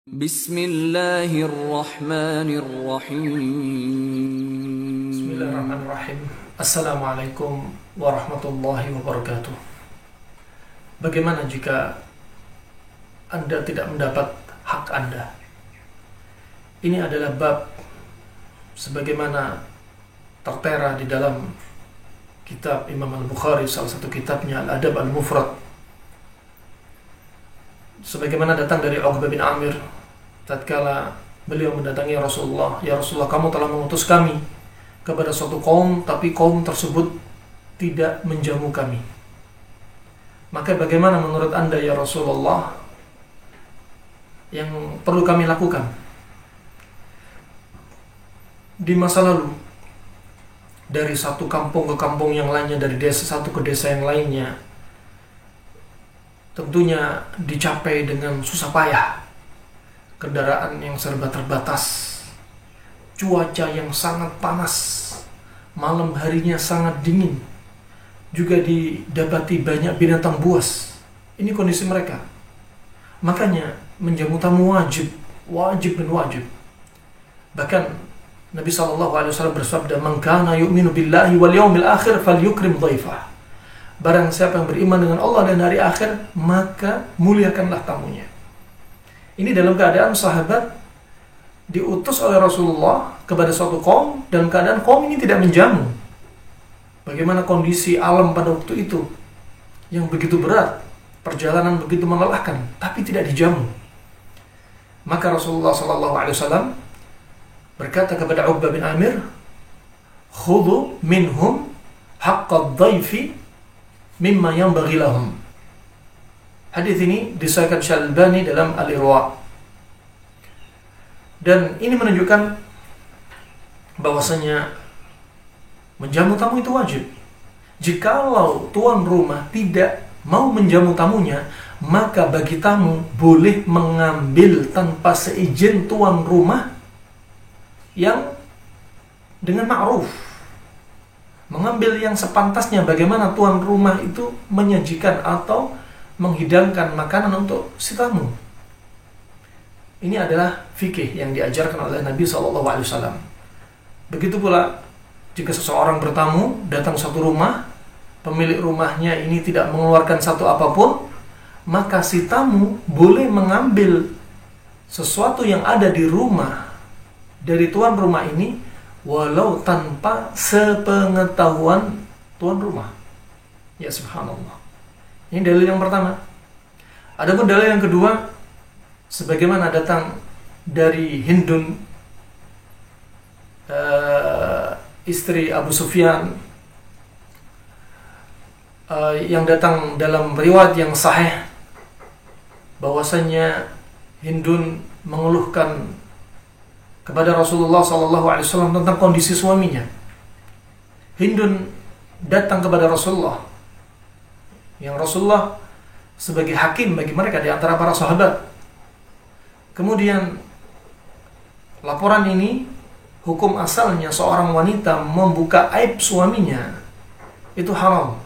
Bismillahirrahmanirrahim. Bismillahirrahmanirrahim. Assalamualaikum warahmatullahi wabarakatuh. Bagaimana jika Anda tidak mendapat hak Anda? Ini adalah bab sebagaimana tertera di dalam kitab Imam Al-Bukhari, salah satu kitabnya Al-Adab Al-Mufrad. Sebagaimana datang dari Uqbah bin Amir, tatkala beliau mendatangi Rasulullah, "Ya Rasulullah, kamu telah mengutus kami kepada suatu kaum, tapi kaum tersebut tidak menjamu kami. Maka bagaimana menurut Anda ya Rasulullah yang perlu kami lakukan?" Di masa lalu, dari satu kampung ke kampung yang lainnya, dari desa satu ke desa yang lainnya, tentunya dicapai dengan susah payah. Kendaraan yang serba terbatas, cuaca yang sangat panas, malam harinya sangat dingin, juga didapati banyak binatang buas. Ini kondisi mereka. Makanya menjamu tamu wajib dan wajib. Bahkan Nabi SAW bersabda, "Man kana yu'minu billahi wal yawmil akhir falyukrim dhaifah." Barang siapa yang beriman dengan Allah dan hari akhir, maka muliakanlah tamunya. Ini dalam keadaan sahabat diutus oleh Rasulullah kepada suatu kaum, dalam keadaan kaum ini tidak menjamu. Bagaimana kondisi alam pada waktu itu yang begitu berat, perjalanan begitu melelahkan, tapi tidak dijamu. Maka Rasulullah SAW berkata kepada Uqbah bin Amir, "Khudhu minhum haqqad dhaifi mimma yanbaghi lahum." Hadis ini disahihkan Syalbani dalam Al-Irwa. Dan ini menunjukkan bahwasanya menjamu tamu itu wajib. Jikalau tuan rumah tidak mau menjamu tamunya, maka bagi tamu boleh mengambil tanpa seizin tuan rumah yang dengan ma'ruf, mengambil yang sepantasnya bagaimana tuan rumah itu menyajikan atau menghidangkan makanan untuk si tamu. Ini adalah fikih yang diajarkan oleh Nabi SAW. Begitu pula jika seseorang bertamu datang satu rumah, pemilik rumahnya ini tidak mengeluarkan satu apapun, maka si tamu boleh mengambil sesuatu yang ada di rumah dari tuan rumah ini, walau tanpa sepengetahuan tuan rumah. Ya subhanallah. Ini dalil yang pertama. Adapun dalil yang kedua, sebagaimana datang dari Hindun, istri Abu Sufyan, yang datang dalam riwayat yang sahih, bahwasanya Hindun mengeluhkan kepada Rasulullah SAW tentang kondisi suaminya. Hindun datang kepada Rasulullah, yang Rasulullah sebagai hakim bagi mereka di antara para sahabat. Kemudian laporan ini, hukum asalnya seorang wanita membuka aib suaminya itu haram.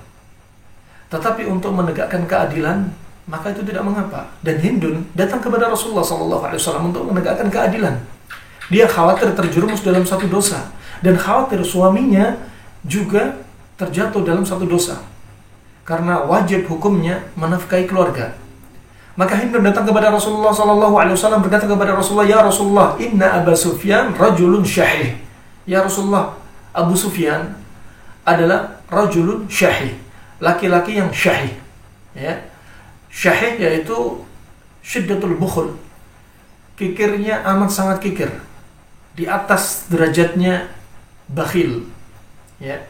Tetapi untuk menegakkan keadilan, maka itu tidak mengapa. Dan Hindun datang kepada Rasulullah SAW untuk menegakkan keadilan. Dia khawatir terjerumus dalam satu dosa, dan khawatir suaminya juga terjatuh dalam satu dosa, karena wajib hukumnya menafkahi keluarga. Maka Hindun datang kepada Rasulullah SAW, berkata kepada Rasulullah, "Ya Rasulullah, inna Abu Sufyan rajulun syahih." Ya Rasulullah, Abu Sufyan adalah rajulun syahih, laki-laki yang syahih. Ya. Syahih yaitu syiddatul bukhul, kikirnya amat sangat kikir, di atas derajatnya bakhil. Ya.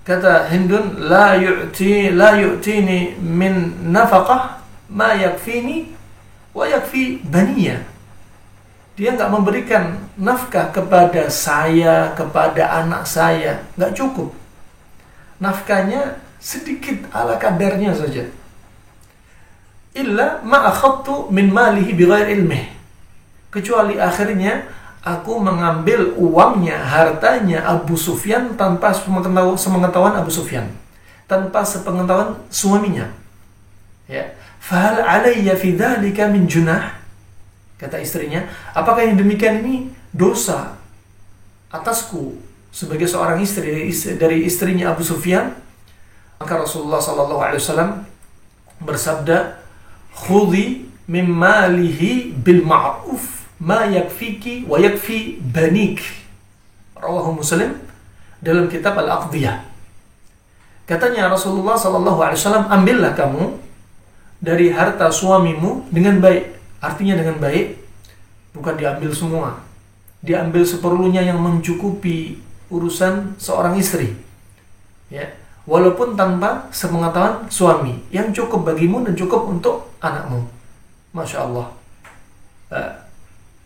Kata Hindun, la yu'tini min nafaqah ma yakfini wa yakfi baniya. Dia enggak memberikan nafkah kepada saya, kepada anak saya, enggak cukup. Nafkahnya sedikit ala kadarnya saja. Illa ma akhadtu min malihi bighairi ilmih. Kecuali akhirnya aku mengambil uangnya, hartanya Abu Sufyan tanpa sepengetahuan Abu Sufyan, tanpa sepengetahuan suaminya. Ya, fahal alayya fi dzalika min junah? Kata istrinya, apakah yang demikian ini dosa atasku sebagai seorang istri dari istrinya Abu Sufyan? Maka Rasulullah SAW bersabda, khudhi min malihi bil ma'ruf ma yakfiki wa yakfi banik. Rawahu Muslim dalam kitab Al-Aqdiyah. Katanya Rasulullah SAW, ambillah kamu dari harta suamimu dengan baik. Artinya dengan baik, bukan diambil semua. Diambil seperlunya yang mencukupi urusan seorang istri. Ya, walaupun tanpa sepengetahuan suami, yang cukup bagimu dan cukup untuk anakmu. Masya Allah.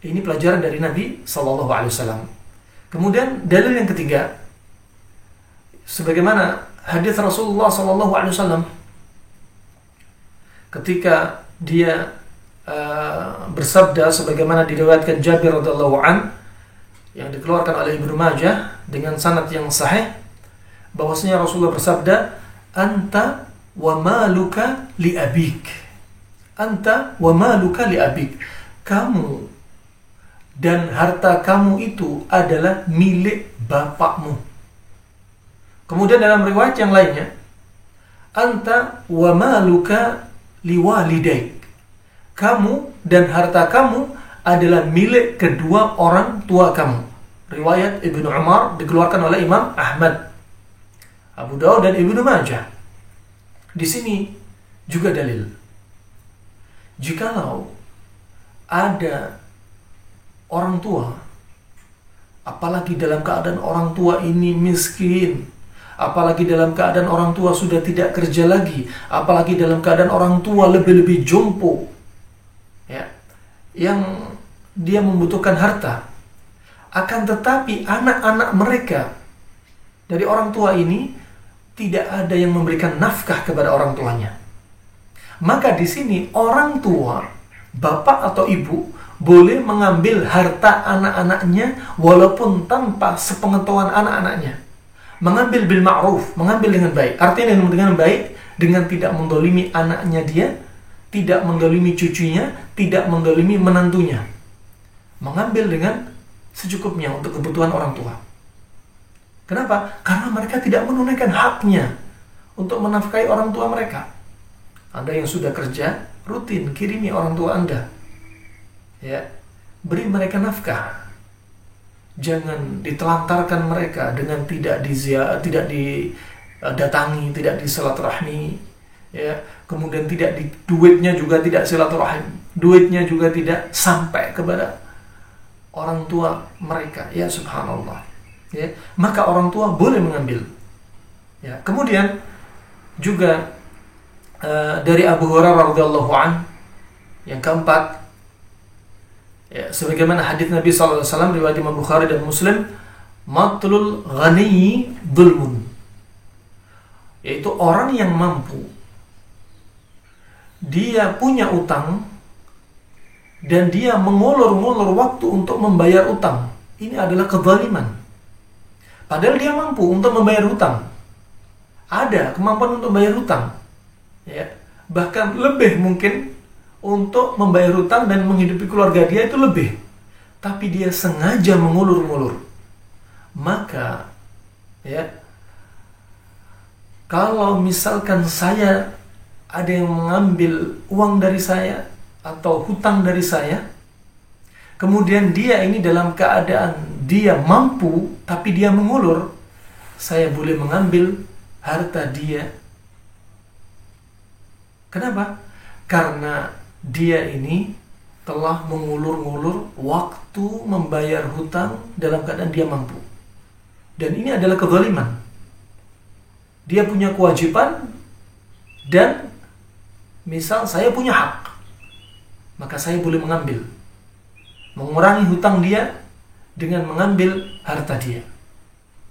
Ini pelajaran dari Nabi SAW. Kemudian dalil yang ketiga, sebagaimana hadis Rasulullah SAW ketika dia bersabda, sebagaimana diriwayatkan Jabir radhiyallahu an yang dikeluarkan oleh Ibnu Majah dengan sanad yang sahih, bahwasanya Rasulullah bersabda, anta wa maluka li abik. Anta wa maluka li abik. Kamu dan harta kamu itu adalah milik bapakmu. Kemudian dalam riwayat yang lainnya, anta wa maluka li walidaik. Kamu dan harta kamu adalah milik kedua orang tua kamu. Riwayat Ibnu Umar dikeluarkan oleh Imam Ahmad, Abu Daud dan Ibnu Majah. Di sini juga dalil, jikalau ada orang tua, apalagi dalam keadaan orang tua ini miskin, apalagi dalam keadaan orang tua sudah tidak kerja lagi, apalagi dalam keadaan orang tua lebih-lebih jompo, ya, yang dia membutuhkan harta, akan tetapi anak-anak mereka dari orang tua ini tidak ada yang memberikan nafkah kepada orang tuanya. Maka di sini orang tua, bapak atau ibu, boleh mengambil harta anak-anaknya walaupun tanpa sepengetahuan anak-anaknya. Mengambil bil ma'ruf, mengambil dengan baik. Artinya dengan baik, dengan tidak mendolimi anaknya dia, tidak mendolimi cucunya, tidak mendolimi menantunya. Mengambil dengan secukupnya untuk kebutuhan orang tua. Kenapa? Karena mereka tidak menunaikan haknya untuk menafkahi orang tua mereka. Anda yang sudah kerja, rutin kirimi orang tua Anda. Ya, beri mereka nafkah. Jangan ditelantarkan mereka dengan tidak didatangi, tidak disilaturahmi, ya. Kemudian duitnya juga tidak silaturahim, duitnya juga tidak sampai kepada orang tua mereka. Ya subhanallah. Ya, maka orang tua boleh mengambil. Ya, kemudian juga dari Abu Hurairah radhiyallahu an yang keempat, ya, sebagaimana hadis Nabi SAW riwayat Imam Bukhari dan Muslim, matlul ghani dhulmun, yaitu orang yang mampu, dia punya utang dan dia mengulur-ngulur waktu untuk membayar utang. Ini adalah kezaliman. Padahal dia mampu untuk membayar hutang, ada kemampuan untuk membayar hutang, ya, bahkan lebih mungkin untuk membayar hutang dan menghidupi keluarga dia itu lebih, tapi dia sengaja mengulur-ngulur. Maka, ya, kalau misalkan saya ada yang mengambil uang dari saya atau hutang dari saya, kemudian dia ini dalam keadaan dia mampu tapi dia mengulur, saya boleh mengambil harta dia. Kenapa? Karena dia ini telah mengulur-ngulur waktu membayar hutang dalam keadaan dia mampu. Dan ini adalah kezaliman. Dia punya kewajiban dan misal saya punya hak, maka saya boleh mengambil, mengurangi hutang dia dengan mengambil harta dia.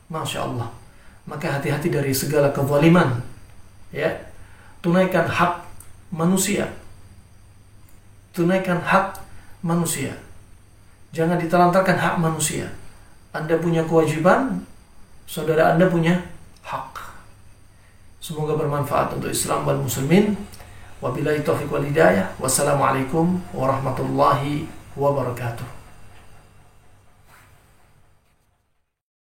Masya Allah. Maka hati-hati dari segala kezaliman, ya. Tunaikan hak manusia. Tunaikan hak manusia. Jangan ditelantarkan hak manusia. Anda punya kewajiban, saudara Anda punya hak. Semoga bermanfaat untuk Islam dan muslimin. Wabillahi taufiq wal hidayah. Wassalamualaikum warahmatullahi wabarakatuh.